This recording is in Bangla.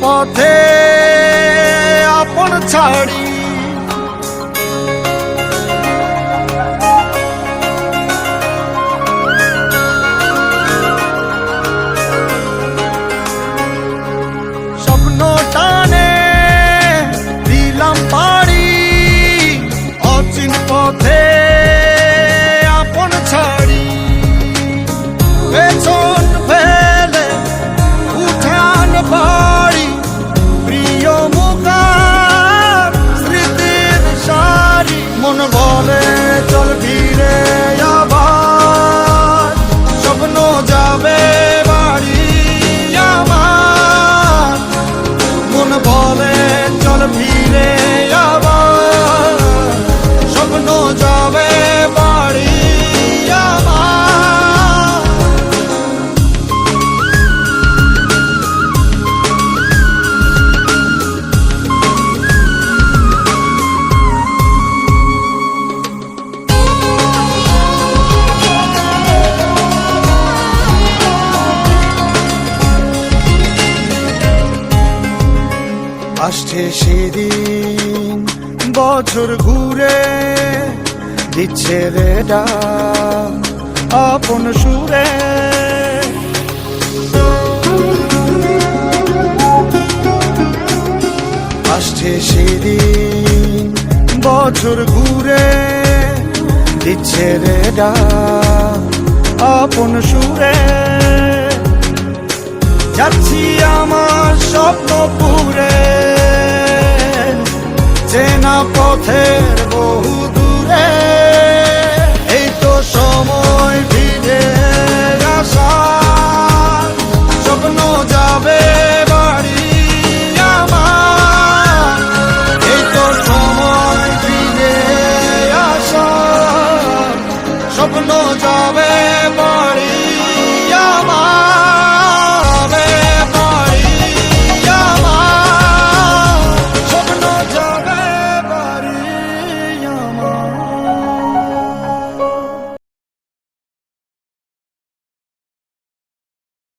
পথে আপন ছাড়ি স্বপ্ন টানে দিলাম পাড়ি অচিন পথে আপন ছাড়ি পেছন ফেলে উঠান বাড়ি প্রিয় মুখার স্মৃতির সারি মন বলে চল ফিরে আবার স্বপ্ন যাবে বাড়ি আমার মন বলে চল ফিরে আবার স্বপ্ন যাবে বাড়ি আমার আসছে সেদিন বছর ঘুরে দিচ্ছে রে ডাক আপন সুরে আসছে সেদিন বছর ঘুরে দিচ্ছে রে ডাক আপন সুরে যাচ্ছি আমার স্বপ্ন পুরে চেনা পথের বহু দূরে এই তো সময়